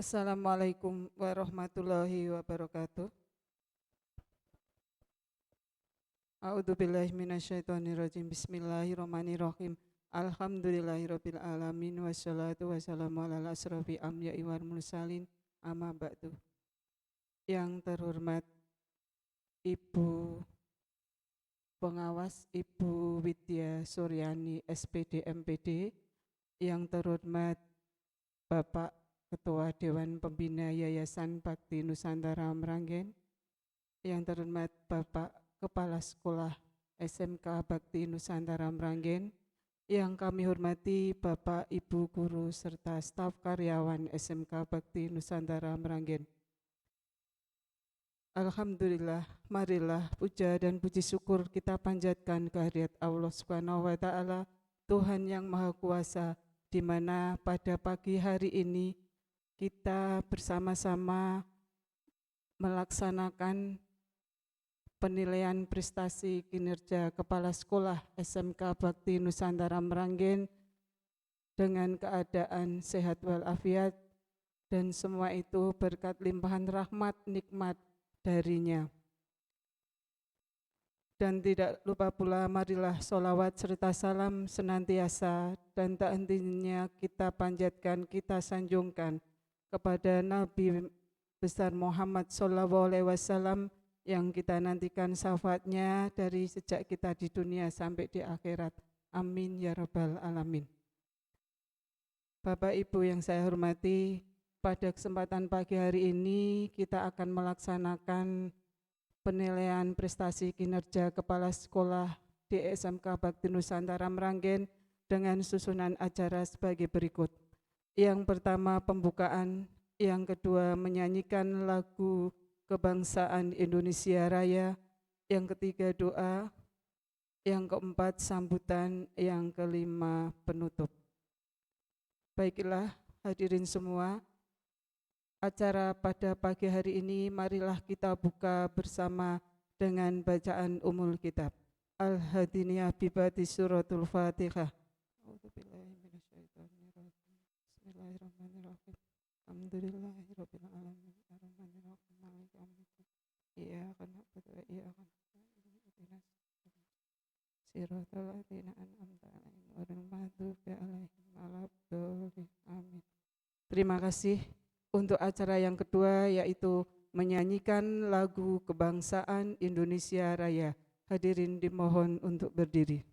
Assalamualaikum warahmatullahi wabarakatuh. A'udzubillahi minasyaitonirrajim. Bismillahirrahmanirrahim. Alhamdulillahirabbil alamin wassalatu wassalamu ala asrofi anbiya'i wal mursalin amma ba'du. Yang terhormat Ibu Pengawas Ibu Widya Suryani SPD MPD, yang terhormat Bapak Ketua Dewan Pembina Yayasan Bakti Nusantara Meranggen, yang terhormat Bapak Kepala Sekolah SMK Bakti Nusantara Meranggen, yang kami hormati Bapak Ibu Guru serta staf karyawan SMK Bakti Nusantara Meranggen. Alhamdulillah, marilah puja dan puji syukur kita panjatkan kehadirat Allah Subhanahu wa Ta'ala, Tuhan yang Maha Kuasa, di mana pada pagi hari ini kita bersama-sama melaksanakan penilaian prestasi kinerja Kepala Sekolah SMK Bakti Nusantara Meranggen dengan keadaan sehat walafiat, dan semua itu berkat limpahan rahmat nikmat darinya. Dan tidak lupa pula, marilah sholawat serta salam senantiasa dan tak hentinya kita panjatkan, kita sanjungkan kepada Nabi besar Muhammad SAW, yang kita nantikan syafaatnya dari sejak kita di dunia sampai di akhirat. Amin ya rabbal alamin. Bapak Ibu yang saya hormati, pada kesempatan pagi hari ini kita akan melaksanakan penilaian prestasi kinerja Kepala Sekolah di SMK Bakti Nusantara Meranggen dengan susunan acara sebagai berikut. Yang pertama pembukaan, yang kedua menyanyikan lagu kebangsaan Indonesia Raya, yang ketiga doa, yang keempat sambutan, yang kelima penutup. Baiklah hadirin semua, acara pada pagi hari ini marilah kita buka bersama dengan bacaan umul kitab. Al-Hadiniyah bibati suratul Fatihah. Bismillahirrahmanirrahim. Alhamdulillahirabbil alamin arrahmanirrahim maliki yaumiddin. Iyyaka na'budu wa iyyaka nasta'in ihdinas siratal ladzina an'amta 'alaihim ghairil maghdubi 'alaihim waladdallin. Amin. Terima kasih. Untuk acara yang kedua, yaitu menyanyikan lagu kebangsaan Indonesia Raya. Hadirin dimohon untuk berdiri.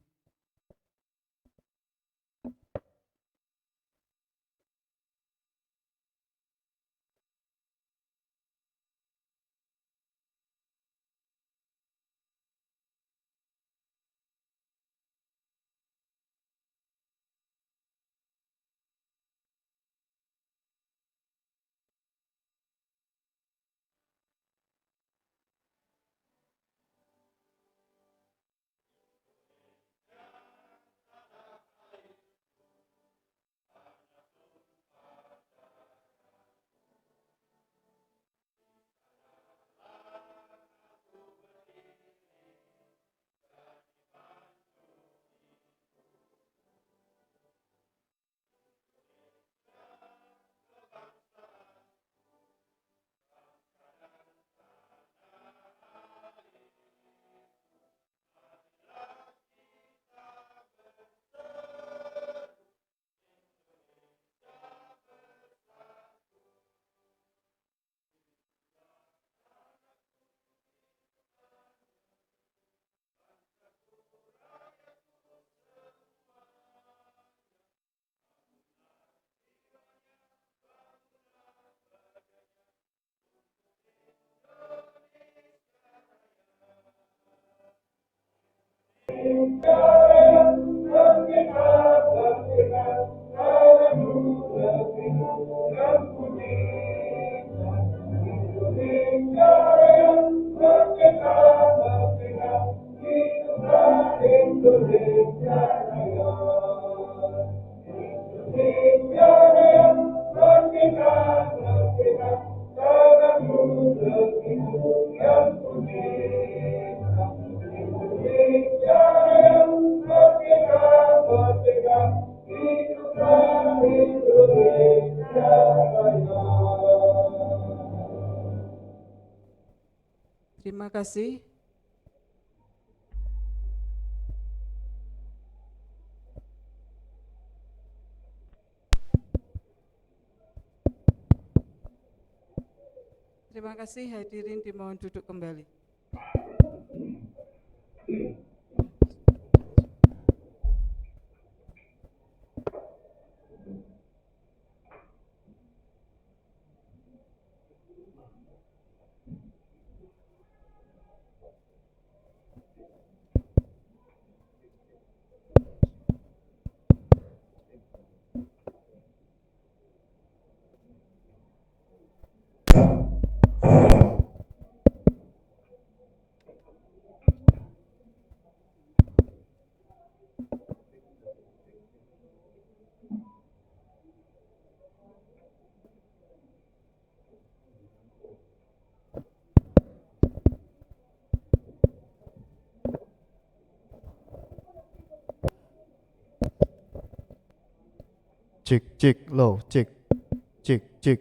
Terima kasih. Terima kasih, hadirin dimohon duduk kembali. Cek cek low cek cek cek.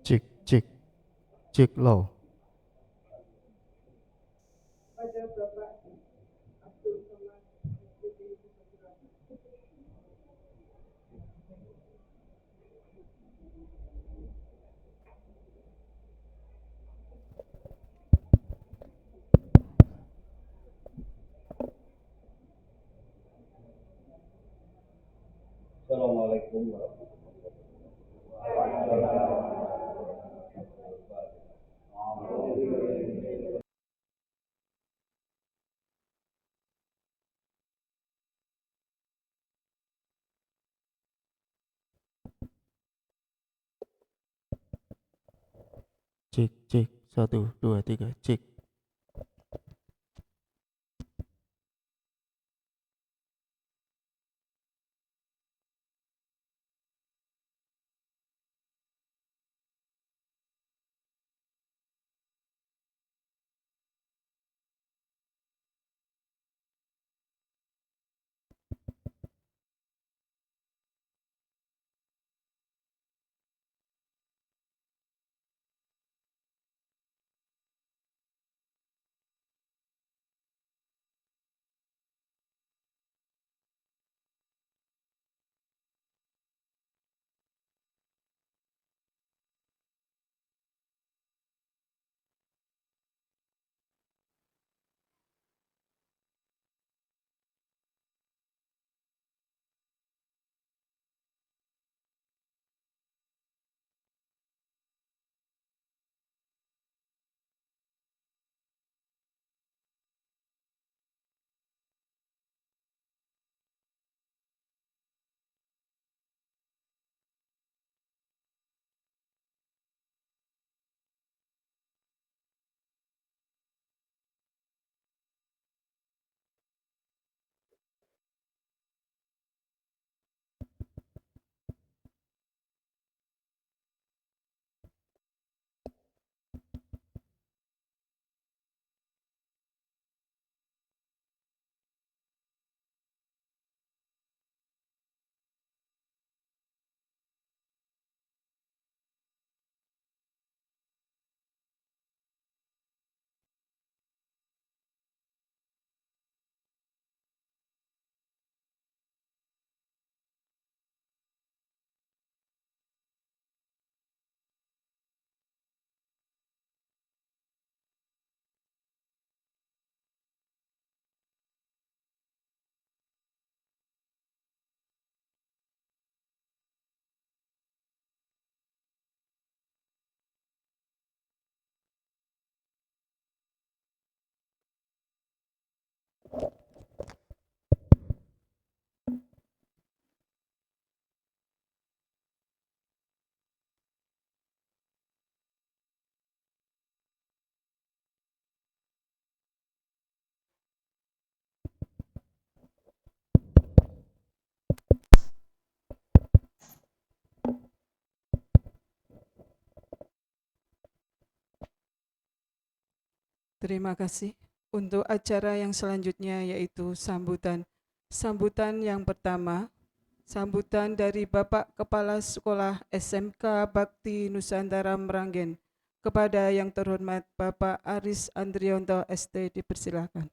Cek cek cek low. Assalamualaikum warahmatullahi wabarakatuh. Cek cek 1 2 3 cek. Terima kasih. Untuk acara yang selanjutnya yaitu sambutan. Sambutan yang pertama, sambutan dari Bapak Kepala Sekolah SMK Bakti Nusantara Meranggen. Kepada yang terhormat Bapak Aris Andrianto ST dipersilakan.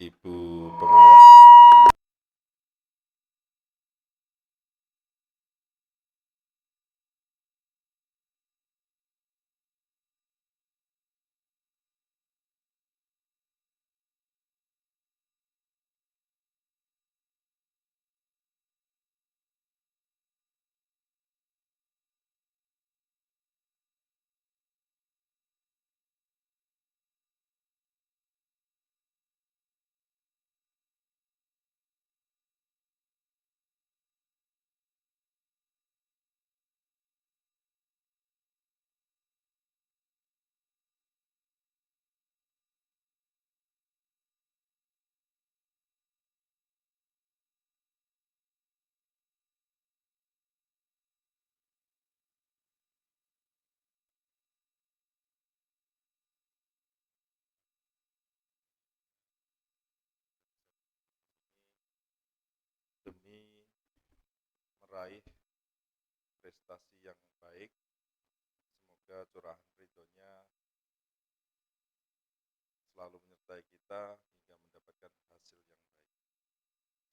Ibu pengawas, demi meraih prestasi yang baik, semoga curahan ridhonya selalu menyertai kita hingga mendapatkan hasil yang baik.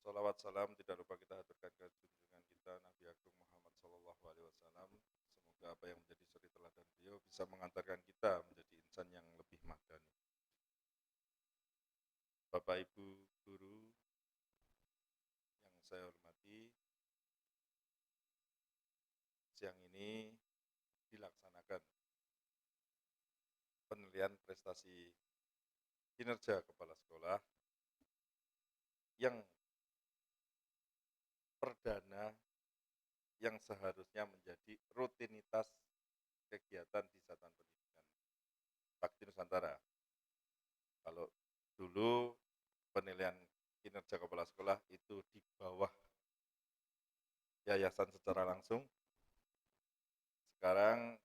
Salawat salam tidak lupa kita haturkan ke junjungan kita Nabi Agung Muhammad Sallallahu Alaihi Wasallam. Semoga apa yang menjadi suri teladan beliau bisa mengantarkan kita menjadi insan yang lebih madani. Bapak Ibu guru yang saya hormati, siang ini dilaksanakan penilaian prestasi kinerja kepala sekolah yang perdana yang seharusnya menjadi rutinitas kegiatan di Satuan Pendidikan Bakti Nusantara. Kalau dulu penilaian kinerja kepala sekolah itu di bawah yayasan secara langsung, sekarang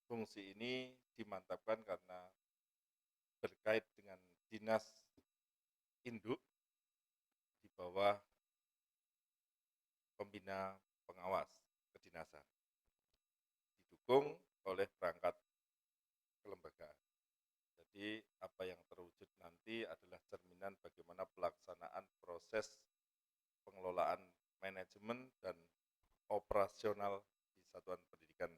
fungsi ini dimantapkan karena berkait dengan dinas induk di bawah pembina pengawas kedinasan, didukung oleh perangkat kelembagaan. Jadi apa yang terwujud nanti adalah cerminan bagaimana pelaksanaan proses pengelolaan manajemen dan operasional di Satuan Pendidikan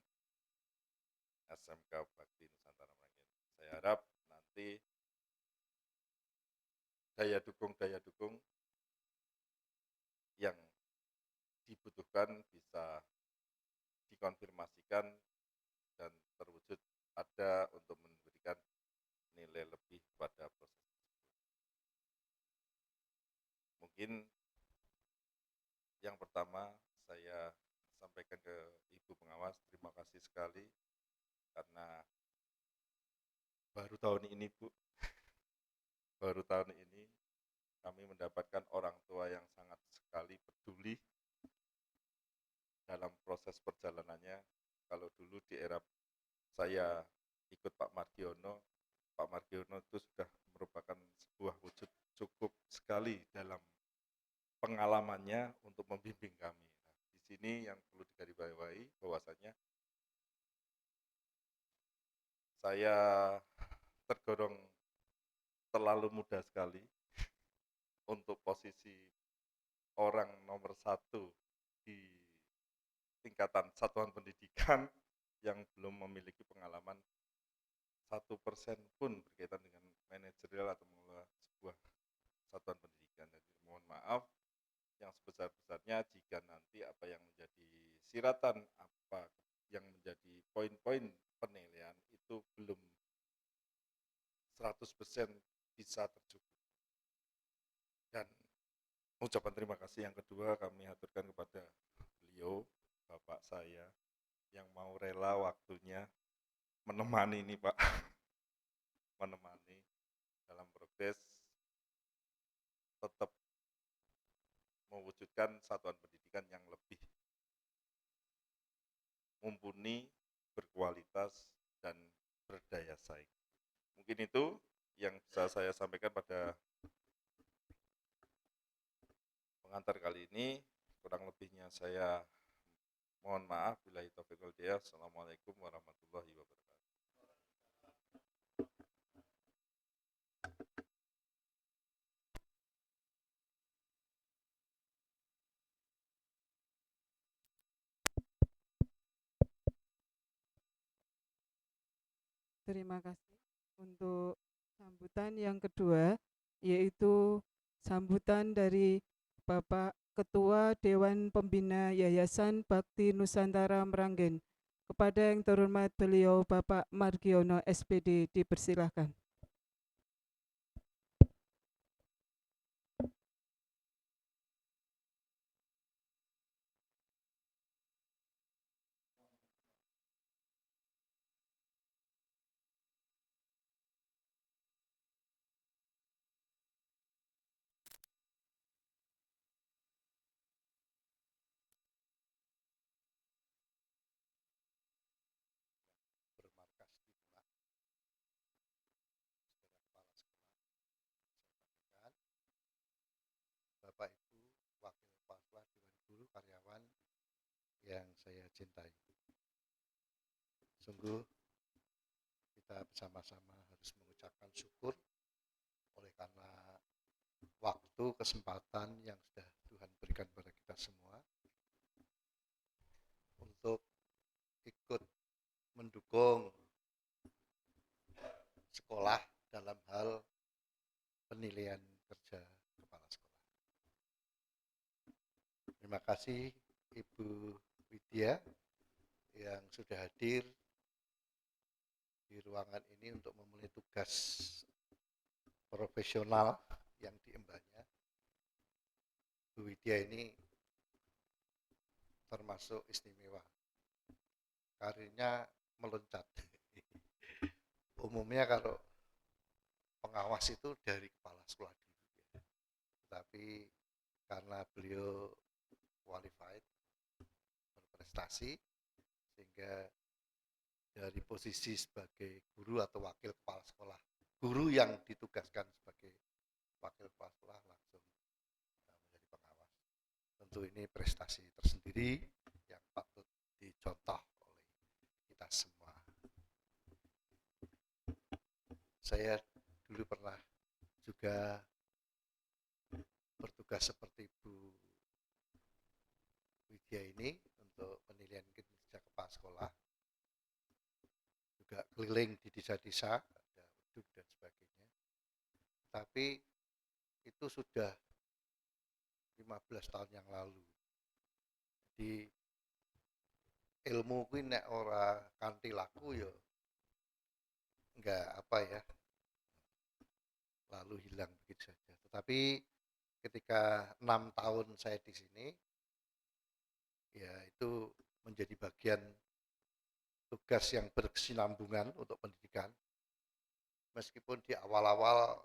SMK Bakti Nusantara Meranggen. Saya harap nanti daya dukung yang dibutuhkan bisa dikonfirmasikan dan terwujud ada untuk memberikan nilai lebih pada proses tersebut. Mungkin yang pertama saya sampaikan ke Ibu Pengawas, terima kasih sekali karena baru tahun ini Bu, baru tahun ini kami mendapatkan orang tua yang sangat sekali peduli dalam proses perjalanannya. Kalau dulu di era saya ikut Pak Mardiono itu sudah merupakan sebuah wujud cukup sekali dalam pengalamannya untuk membimbing kami. Nah, di sini yang perlu digarisbawahi bahwasanya saya tergolong terlalu muda sekali untuk posisi orang nomor 1 di tingkatan satuan pendidikan yang belum memiliki pengalaman 1% pun berkaitan dengan manajerial atau mengelola sebuah satuan pendidikan. Jadi mohon maaf yang sebesar-besarnya jika nanti apa yang menjadi siratan, apa yang menjadi poin-poin penilaian itu belum 100% bisa tercukupi. Dan ucapan terima kasih yang kedua kami haturkan kepada beliau, Bapak saya, yang mau rela waktunya menemani ini Pak, menemani dalam progres tetap mewujudkan satuan pendidikan yang lebih mumpuni, berkualitas, dan berdaya saing. Mungkin itu yang bisa saya sampaikan pada pengantar kali ini. Kurang lebihnya saya mohon maaf. Billahi taufiq wal hidayah. Assalamualaikum warahmatullahi wabarakatuh. Terima kasih untuk sambutan yang kedua, yaitu sambutan dari Bapak Ketua Dewan Pembina Yayasan Bakti Nusantara Meranggen. Kepada yang terhormat beliau Bapak Margiono SPD, dipersilahkan. Bermarkas di Demak, Saudara Kepala Sekolah, Bapak Bapak Ibu, Wakil Kepala Sekolah, Dewan Guru, karyawan yang saya cintai. Sungguh kita bersama-sama harus mengucapkan syukur oleh karena waktu, kesempatan yang sudah Tuhan berikan kepada kita semua untuk ikut mendukung sekolah dalam hal penilaian kerja kepala sekolah. Terima kasih Ibu Widya yang sudah hadir di ruangan ini untuk memenuhi tugas profesional yang diembannya. Bu Widya ini termasuk istimewa. Karirnya meloncat. Umumnya kalau pengawas itu dari kepala sekolah dulu. Tapi karena beliau qualified, berprestasi, sehingga dari posisi sebagai guru atau wakil kepala sekolah, guru yang ditugaskan sebagai wakil kepala sekolah langsung menjadi pengawas. Tentu ini prestasi tersendiri yang patut dicontoh oleh kita semua. Saya dulu pernah juga bertugas seperti Bu Widya ini untuk penilaian kinerja kepala sekolah, juga keliling di desa-desa, ada uduk dan sebagainya. Tapi itu sudah 15 tahun yang lalu. Jadi ilmu kuwi nek ora kanthi laku ya enggak apa ya, lalu hilang begitu saja. Tetapi ketika 6 tahun saya di sini, ya itu menjadi bagian tugas yang berkesinambungan untuk pendidikan. Meskipun di awal-awal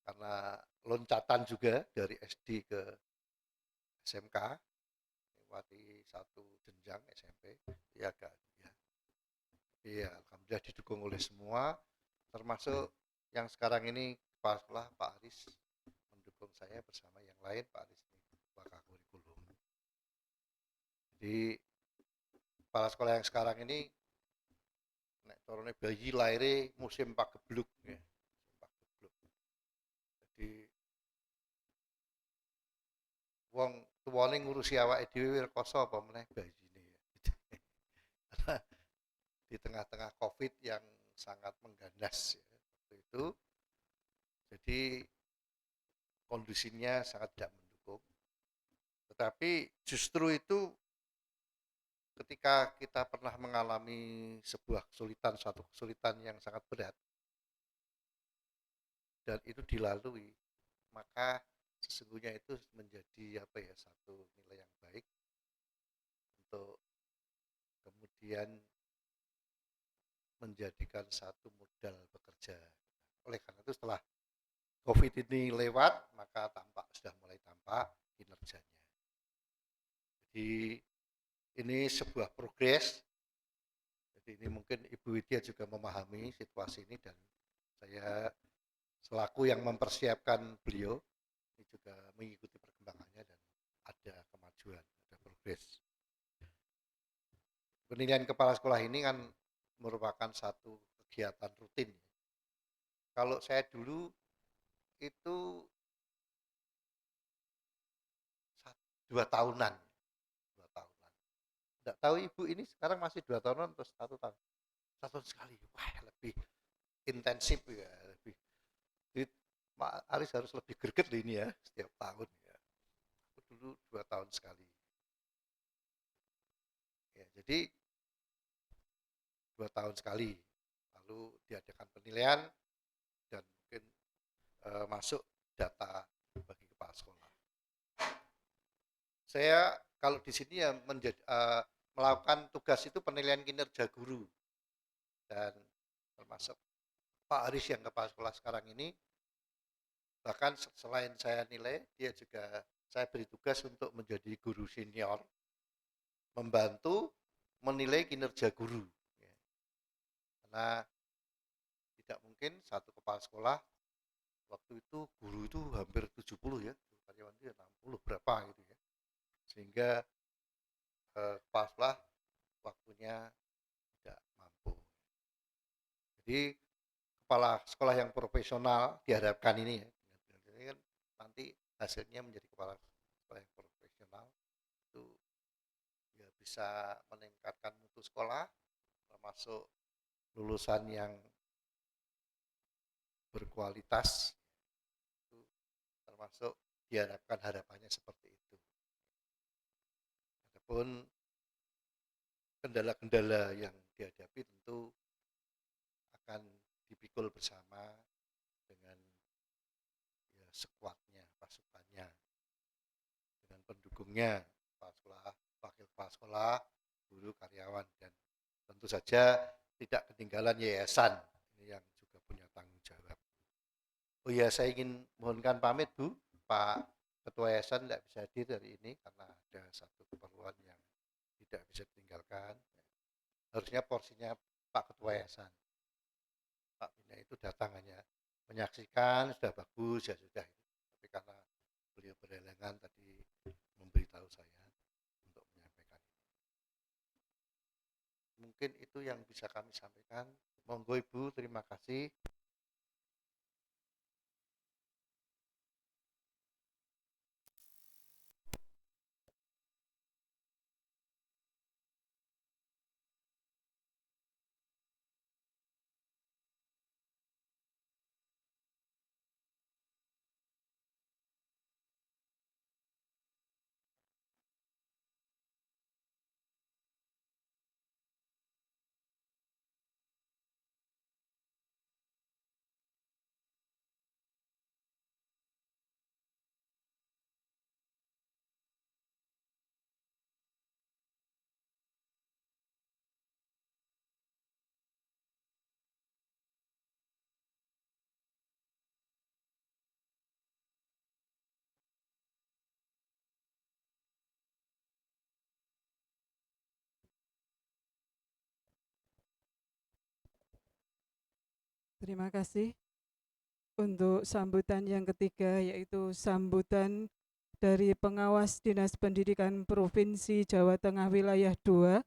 karena loncatan juga dari SD ke SMK, lewati satu jenjang SMP, ya agak ya. Iya, alhamdulillah didukung oleh semua, termasuk yang sekarang ini kepala sekolah Pak Aris mendukung saya bersama yang lain, Pak Aris ini Wakil Kurikulum. Jadi kepala sekolah yang sekarang ini nek corone bayi lahir musim pagebluk ya. Pagebluk. Jadi wong tuwane ngurusi awake dhewe rekoso apa meneh bayine ya. Karena di tengah-tengah Covid yang sangat mengganas ya, waktu itu. Jadi kondisinya sangat tidak mendukung. Tetapi justru itu ketika kita pernah mengalami sebuah kesulitan, suatu kesulitan yang sangat berat, dan itu dilalui, maka sesungguhnya itu menjadi satu nilai yang baik untuk kemudian menjadikan satu modal bekerja. Oleh karena itu setelah COVID ini lewat, maka sudah mulai tampak kinerjanya. Jadi ini sebuah progres. Jadi ini mungkin Ibu Widya juga memahami situasi ini, dan saya selaku yang mempersiapkan beliau ini juga mengikuti perkembangannya, dan ada kemajuan, ada progres. Penilaian kepala sekolah ini kan merupakan satu kegiatan rutin. Kalau saya dulu itu 2 tahunan. 2 tahunan. Tidak tahu Ibu ini sekarang masih 2 tahunan atau 1 tahun? 1 tahun sekali. Wah, lebih intensif ya, lebih. Jadi, Pak Aris harus lebih greget ini ya, setiap tahun ya. Aku dulu 2 tahun sekali. Ya, jadi 2 tahun sekali. Lalu diadakan penilaian dan mungkin masuk data bagi kepala sekolah. Saya kalau di sini ya melakukan tugas itu penilaian kinerja guru, dan termasuk Pak Aris yang kepala sekolah sekarang ini, bahkan selain saya nilai, dia juga saya beri tugas untuk menjadi guru senior, membantu menilai kinerja guru. Karena tidak mungkin satu kepala sekolah, waktu itu guru itu hampir 70 ya, karyawan itu 60 berapa gitu ya, sehingga kepala sekolah waktunya tidak mampu. Jadi kepala sekolah yang profesional diharapkan ini ya, ini kan nanti hasilnya menjadi kepala sekolah yang profesional, itu ya bisa meningkatkan mutu sekolah, termasuk lulusan yang berkualitas, itu termasuk diharapkan harapannya seperti itu. Adapun kendala-kendala yang dihadapi tentu akan dipikul bersama dengan ya, sekuatnya pasukannya, dengan pendukungnya, kepala sekolah, wakil kepala sekolah, guru, karyawan, dan tentu saja tidak ketinggalan yayasan ini yang juga punya tanggung jawab. Oh ya, saya ingin mohonkan pamit Bu, Pak Ketua Yayasan tidak bisa hadir hari ini karena ada satu keperluan yang tidak bisa ditinggalkan. Harusnya porsinya Pak Ketua Yayasan, Pak Bina itu datang hanya menyaksikan, sudah bagus ya sudah. Tapi karena beliau berhalangan tadi memberitahu saya untuk menyampaikan ini. Mungkin itu yang bisa kami sampaikan. Monggo Ibu, terima kasih. Terima kasih. Untuk sambutan yang ketiga, yaitu sambutan dari Pengawas Dinas Pendidikan Provinsi Jawa Tengah Wilayah 2,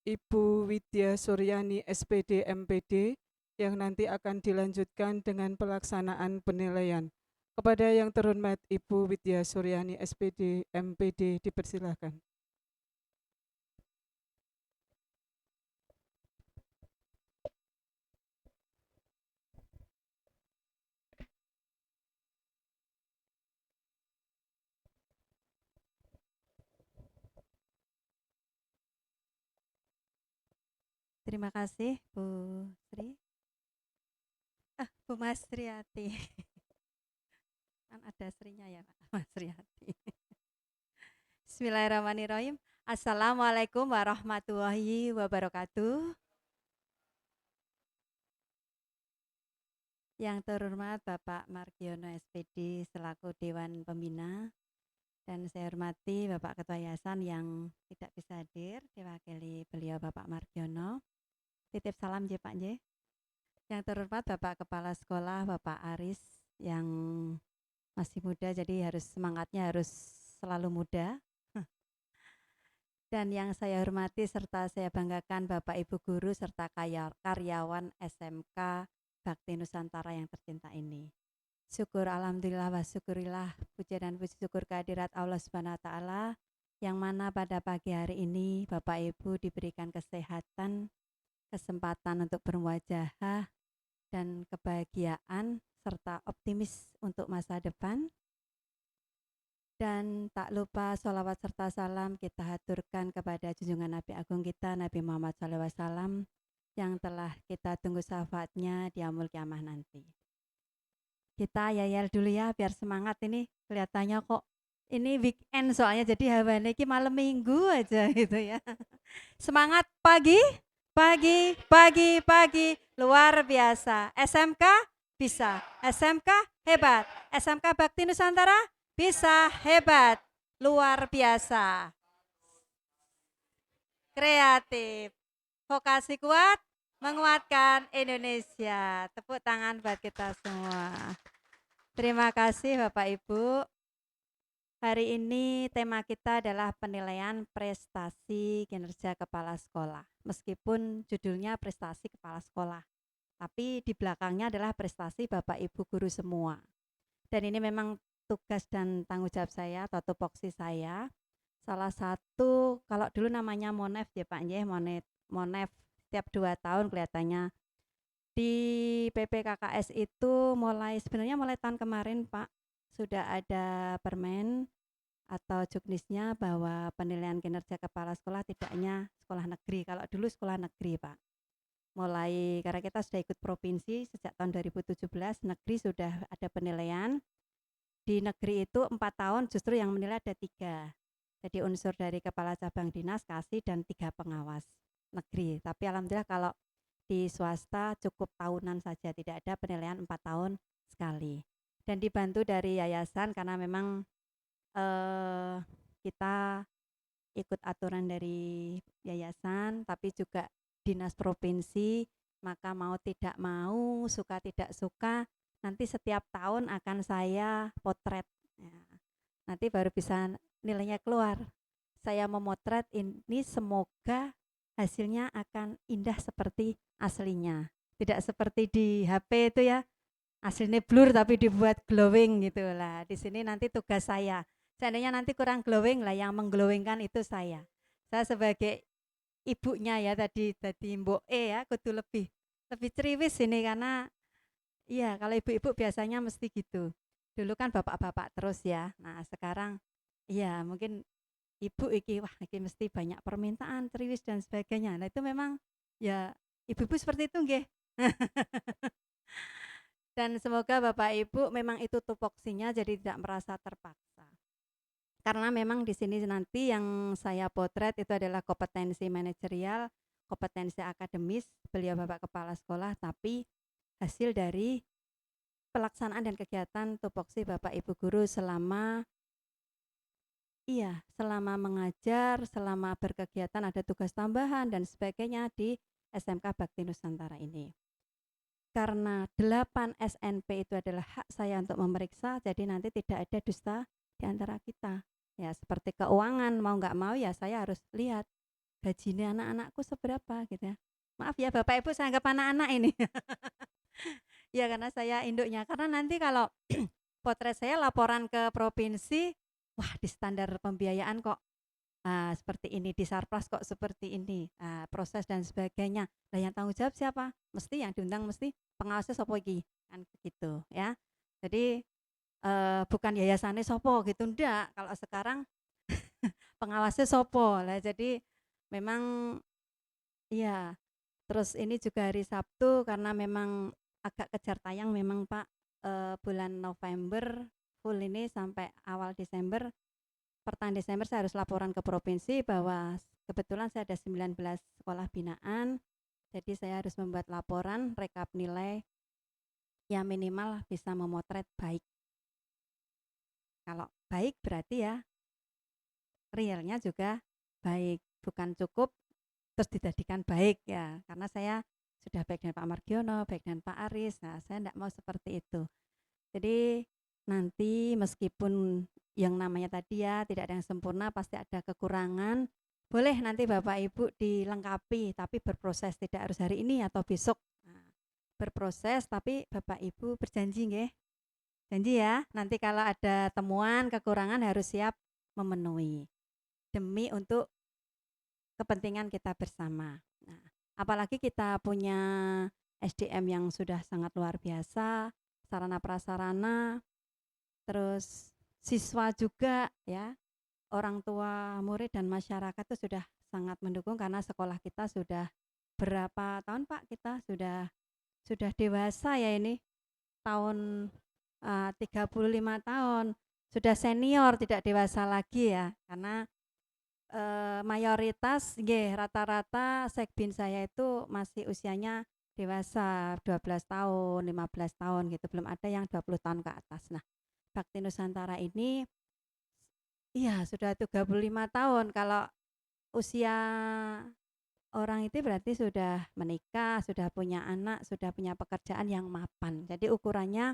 Ibu Widya Suryani SPD MPD, yang nanti akan dilanjutkan dengan pelaksanaan penilaian. Kepada yang terhormat Ibu Widya Suryani SPD MPD, dipersilahkan. Terima kasih Bu Sri. Bu Mas Sriati. Kan ada Srinya ya Pak, Mas Sriati. Bismillahirrahmanirrahim. Assalamualaikum warahmatullahi wabarakatuh. Yang terhormat Bapak Margiono SPD selaku Dewan Pembina, dan saya hormati Bapak Ketua Yayasan yang tidak bisa hadir, diwakili beliau Bapak Margiono. Titip salam J Pak J. Yang terhormat Bapak Kepala Sekolah Bapak Aris yang masih muda, jadi semangatnya harus selalu muda. Dan yang saya hormati serta saya banggakan Bapak Ibu Guru serta karyawan SMK Bakti Nusantara yang tercinta ini. Syukur alhamdulillah wa syukurillah, puja dan puji syukur kehadirat Allah Subhanahu wa taala yang mana pada pagi hari ini Bapak Ibu diberikan kesehatan, kesempatan untuk bermuajahah dan kebahagiaan serta optimis untuk masa depan. Dan tak lupa sholawat serta salam kita haturkan kepada junjungan Nabi Agung kita Nabi Muhammad SAW yang telah kita tunggu syafaatnya di yaumul kiamah nanti. Kita yayal dulu ya biar semangat, ini kelihatannya kok ini weekend soalnya jadi hawane iki malam minggu aja gitu ya. Semangat pagi, pagi, pagi, pagi, luar biasa. SMK bisa, SMK hebat, SMK Bakti Nusantara bisa, hebat, luar biasa. Kreatif, vokasi kuat, menguatkan Indonesia. Tepuk tangan buat kita semua. Terima kasih Bapak Ibu. Hari ini tema kita adalah penilaian prestasi kinerja kepala sekolah. Meskipun judulnya prestasi kepala sekolah, tapi di belakangnya adalah prestasi Bapak Ibu guru semua. Dan ini memang tugas dan tanggung jawab saya atau tupoksi saya. Salah satu, kalau dulu namanya Monef ya Pak Nggih, Monef setiap 2 tahun kelihatannya. Di PPKKS itu sebenarnya mulai tahun kemarin Pak, sudah ada permen atau juknisnya bahwa penilaian kinerja kepala sekolah tidak hanya sekolah negeri. Kalau dulu sekolah negeri Pak. Mulai karena kita sudah ikut provinsi sejak tahun 2017, negeri sudah ada penilaian. Di negeri itu 4 tahun justru yang menilai ada 3. Jadi unsur dari kepala cabang dinas, kasih, dan 3 pengawas negeri. Tapi alhamdulillah kalau di swasta cukup tahunan saja, tidak ada penilaian 4 tahun sekali. Dan dibantu dari yayasan karena memang kita ikut aturan dari yayasan, tapi juga dinas provinsi, maka mau tidak mau, suka tidak suka, nanti setiap tahun akan saya potret. Ya. Nanti baru bisa nilainya keluar. Saya memotret ini semoga hasilnya akan indah seperti aslinya. Tidak seperti di HP itu ya, aslinya blur tapi dibuat glowing gitu lah. Di sini nanti tugas saya. Seandainya nanti kurang glowing lah, yang mengglowingkan itu saya. Saya sebagai ibunya ya tadi Mbok ya, kudu lebih ceriwis ini karena iya kalau ibu-ibu biasanya mesti gitu. Dulu kan bapak-bapak terus ya. Nah sekarang iya mungkin ibu iki wah iki mesti banyak permintaan, ceriwis dan sebagainya. Nah itu memang ya ibu-ibu seperti itu nggih. Dan semoga Bapak Ibu memang itu tupoksinya jadi tidak merasa terpaksa. Karena memang di sini nanti yang saya potret itu adalah kompetensi manajerial, kompetensi akademis beliau Bapak Kepala Sekolah, tapi hasil dari pelaksanaan dan kegiatan tupoksi Bapak Ibu guru selama mengajar, selama berkegiatan ada tugas tambahan dan sebagainya di SMK Bakti Nusantara ini. Karena 8 SNP itu adalah hak saya untuk memeriksa, jadi nanti tidak ada dusta di antara kita. Ya seperti keuangan, mau nggak mau ya saya harus lihat gajinya anak-anakku seberapa gitu ya. Maaf ya Bapak Ibu, saya anggap anak-anak ini. Ya karena saya induknya, karena nanti kalau potret saya laporan ke provinsi, wah di standar pembiayaan kok seperti ini, di Sarpras kok seperti ini, proses dan sebagainya. Nah yang tanggung jawab siapa? Mesti yang diundang mesti pengawasnya sopo iki, kan begitu ya. Jadi bukan yayasannya sopo gitu, enggak. Kalau sekarang pengawasnya sopo lah. Jadi memang iya Terus ini juga hari Sabtu karena memang agak kejar tayang memang Pak, bulan November full ini sampai awal Desember. Pertengahan Desember saya harus laporan ke provinsi bahwa kebetulan saya ada 19 sekolah binaan. Jadi saya harus membuat laporan rekap nilai yang minimal bisa memotret baik. Kalau baik berarti ya realnya juga baik, bukan cukup terus dijadikan baik ya. Karena saya sudah baik dengan Pak Margiono, baik dengan Pak Aris. Nah, saya tidak mau seperti itu. Jadi nanti meskipun yang namanya tadi ya tidak ada yang sempurna, pasti ada kekurangan. Boleh nanti Bapak Ibu dilengkapi, tapi berproses, tidak harus hari ini atau besok. Nah, berproses tapi Bapak Ibu berjanji nggih. Janji ya, nanti kalau ada temuan kekurangan harus siap memenuhi demi untuk kepentingan kita bersama. Nah, apalagi kita punya SDM yang sudah sangat luar biasa, sarana prasarana, terus siswa juga ya, orang tua, murid dan masyarakat itu sudah sangat mendukung karena sekolah kita sudah berapa tahun Pak, kita sudah dewasa ya ini, tahun 35 tahun, sudah senior tidak dewasa lagi ya, karena mayoritas rata-rata sekbin saya itu masih usianya dewasa 12 tahun, 15 tahun gitu, belum ada yang 20 tahun ke atas. Nah, Bakti Nusantara ini iya sudah 35 tahun. Kalau usia orang itu berarti sudah menikah, sudah punya anak, sudah punya pekerjaan yang mapan. Jadi ukurannya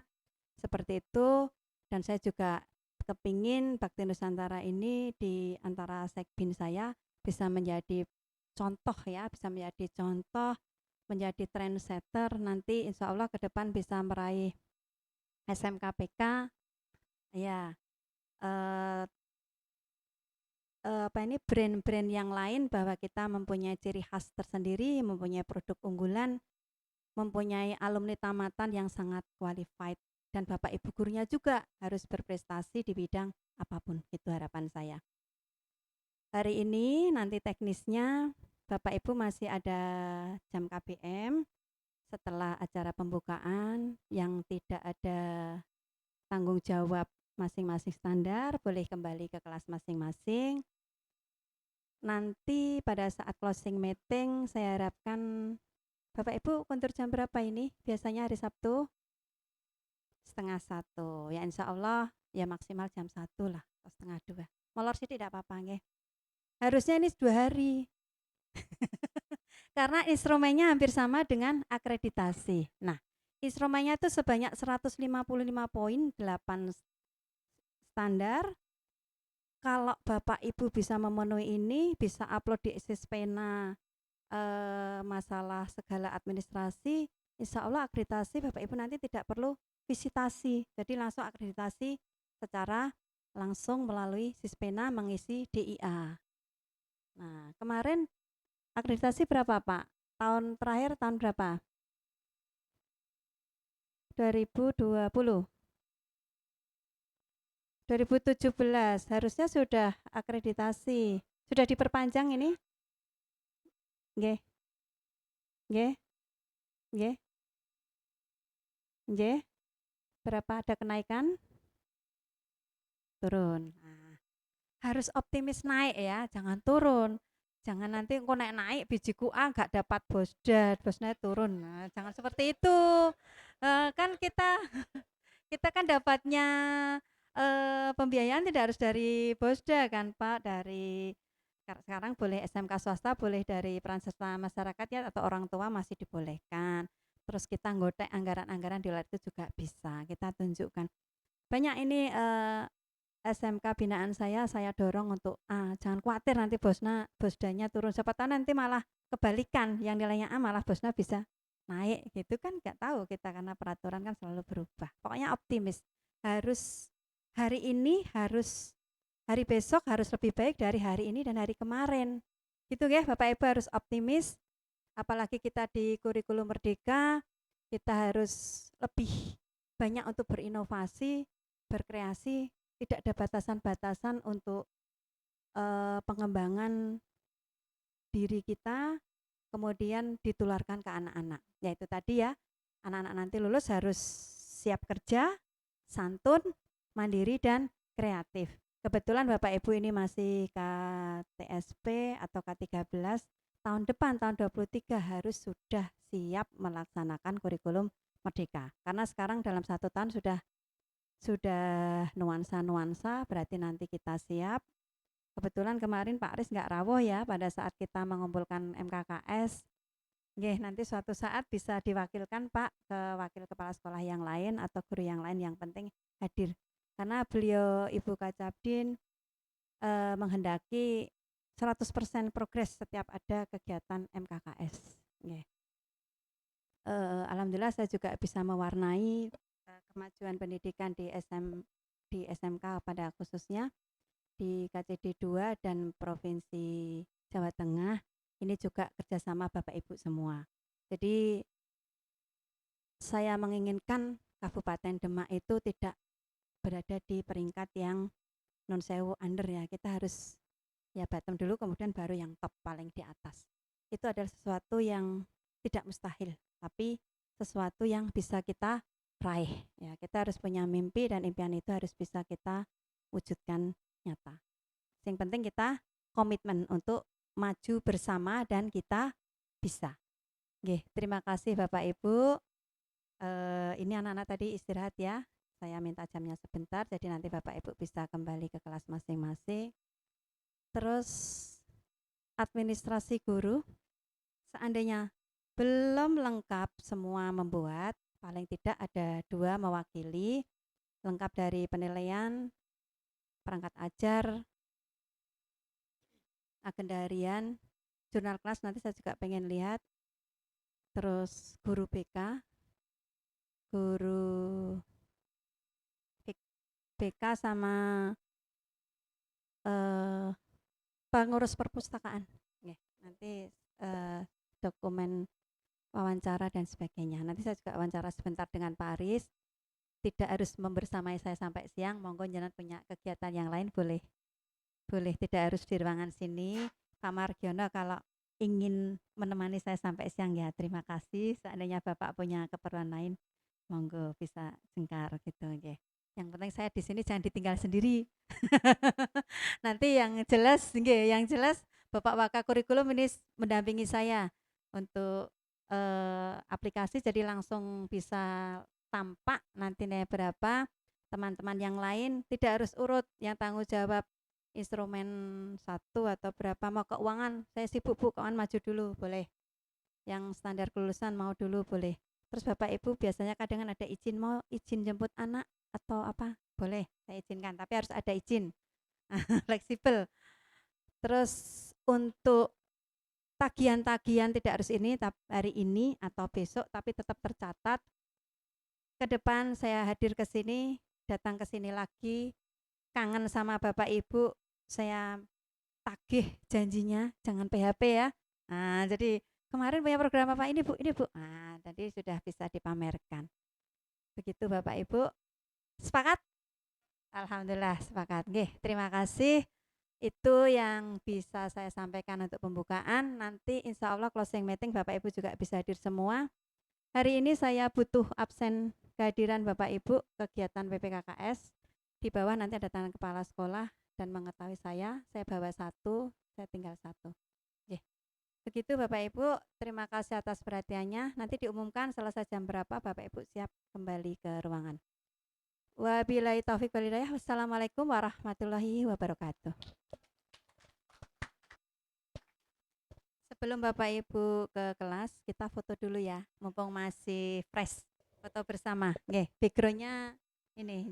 seperti itu, dan saya juga kepingin Bakti Nusantara ini di antara sekbin saya bisa menjadi contoh ya, bisa menjadi contoh, menjadi trendsetter, nanti insya Allah ke depan bisa meraih SMKPK ya, brand-brand yang lain, bahwa kita mempunyai ciri khas tersendiri, mempunyai produk unggulan, mempunyai alumni tamatan yang sangat qualified, dan Bapak Ibu gurunya juga harus berprestasi di bidang apapun. Itu harapan saya. Hari ini nanti teknisnya Bapak Ibu masih ada jam KBM setelah acara pembukaan yang tidak ada tanggung jawab masing-masing standar, boleh kembali ke kelas masing-masing. Nanti pada saat closing meeting saya harapkan Bapak Ibu kontur jam berapa ini? Biasanya hari Sabtu 12:30. Ya insya Allah ya maksimal jam 1 lah atau 1:30. Molor sih tidak apa-apa nggih. Harusnya ini 2 hari. Karena instrumennya hampir sama dengan akreditasi. Nah, instrumennya itu sebanyak 155 poin, 8 standar. Kalau Bapak Ibu bisa memenuhi ini, bisa upload di Sispena masalah segala administrasi, insya Allah akreditasi Bapak Ibu nanti tidak perlu visitasi, jadi langsung akreditasi secara langsung melalui Sispena mengisi DIA. Nah, kemarin akreditasi berapa Pak? Tahun terakhir tahun berapa? 2020. 2017 harusnya sudah akreditasi. Sudah diperpanjang ini? Nggih. Nggih. Nggih. Nggih. Berapa ada kenaikan? Turun. Nah, harus optimis naik ya, jangan turun. Jangan nanti engko naik bijiku A enggak dapat bosnya turun. Nah, jangan seperti itu. Kan kita kan dapatnya pembiayaan tidak harus dari bosda kan Pak, dari sekarang boleh SMK swasta, boleh dari peran serta masyarakat ya, atau orang tua masih dibolehkan. Terus kita nggotek anggaran-anggaran di luar itu juga bisa kita tunjukkan. Banyak ini SMK binaan saya dorong untuk jangan khawatir nanti bosdanya turun, siapa tahu nanti malah kebalikan, yang nilainya A malah bosnya bisa naik gitu kan, nggak tahu kita karena peraturan kan selalu berubah. Pokoknya optimis, harus hari ini, harus hari besok harus lebih baik dari hari ini dan hari kemarin gitu ya Bapak Ibu, harus optimis. Apalagi kita di kurikulum merdeka, kita harus lebih banyak untuk berinovasi, berkreasi, tidak ada batasan-batasan untuk pengembangan diri kita, kemudian ditularkan ke anak-anak. Yaitu tadi ya, anak-anak nanti lulus harus siap kerja, santun, mandiri, dan kreatif. Kebetulan Bapak Ibu ini masih KTSP atau K13, tahun depan tahun 23 harus sudah siap melaksanakan kurikulum merdeka. Karena sekarang dalam 1 tahun sudah nuansa-nuansa, berarti nanti kita siap. Kebetulan kemarin Pak Aris nggak rawuh ya pada saat kita mengumpulkan MKKS. Nanti suatu saat bisa diwakilkan Pak ke wakil kepala sekolah yang lain atau guru yang lain, yang penting hadir. Karena beliau Ibu Kacabdin menghendaki 100% progres setiap ada kegiatan MKKS. Alhamdulillah saya juga bisa mewarnai kemajuan pendidikan di SMK pada khususnya di KCD 2 dan Provinsi Jawa Tengah. Ini juga kerjasama Bapak Ibu semua. Jadi saya menginginkan Kabupaten Demak itu tidak berada di peringkat yang non sewu under ya. Kita harus ya bottom dulu, kemudian baru yang top paling di atas. Itu adalah sesuatu yang tidak mustahil, tapi sesuatu yang bisa kita raih. Ya, kita harus punya mimpi dan impian itu harus bisa kita wujudkan nyata. Yang penting kita komitmen untuk maju bersama dan kita bisa. Terima kasih Bapak Ibu. Ini anak-anak tadi istirahat ya. Saya minta jamnya sebentar, jadi nanti Bapak Ibu bisa kembali ke kelas masing-masing. Terus administrasi guru, seandainya belum lengkap semua membuat, paling tidak ada 2 mewakili, lengkap dari penilaian, perangkat ajar, agenda harian, jurnal kelas nanti saya juga pengen lihat, terus guru BK, guru BK sama pengurus perpustakaan. Nanti dokumen wawancara dan sebagainya. Nanti saya juga wawancara sebentar dengan Pak Aris. Tidak harus membersamai saya sampai siang. Monggo jangan punya kegiatan yang lain boleh. Boleh, tidak harus di ruangan sini. Pak Margiono kalau ingin menemani saya sampai siang ya terima kasih. Seandainya Bapak punya keperluan lain, monggo bisa jengkar gitu. Yang penting saya di sini jangan ditinggal sendiri. Nanti yang jelas Bapak Wakakurikulum ini mendampingi saya untuk aplikasi, jadi langsung bisa tampak nanti berapa. Teman-teman yang lain tidak harus urut, yang tanggung jawab instrumen 1 atau berapa, mau keuangan saya sibuk Bu, keuangan maju dulu boleh, yang standar kelulusan mau dulu boleh. Terus Bapak Ibu biasanya kadang ada izin, mau izin jemput anak atau apa, boleh saya izinkan, tapi harus ada izin. Fleksibel. Terus untuk tagihan-tagihan tidak harus ini hari ini atau besok, tapi tetap tercatat. Ke depan saya hadir ke sini, datang ke sini lagi, kangen sama Bapak Ibu, saya tagih janjinya, jangan PHP ya. Nah, jadi kemarin punya program apa ini Bu, ini Bu. Nah, tadi sudah bisa dipamerkan. Begitu Bapak Ibu. Sepakat? Alhamdulillah sepakat. Terima kasih. Itu yang bisa saya sampaikan untuk pembukaan. Nanti insya Allah closing meeting Bapak Ibu juga bisa hadir semua. Hari ini saya butuh absen kehadiran Bapak Ibu kegiatan PPKKS. Di bawah nanti ada tangan kepala sekolah dan mengetahui saya bawa 1, saya tinggal 1. Begitu Bapak Ibu, terima kasih atas perhatiannya. Nanti diumumkan selesai jam berapa Bapak Ibu siap kembali ke ruangan. Wabillahi taufiq wal hidayah. Wassalamualaikum warahmatullahi wabarakatuh. Sebelum Bapak Ibu ke kelas, kita foto dulu ya, mumpung masih fresh. Foto bersama. Backgroundnya ini,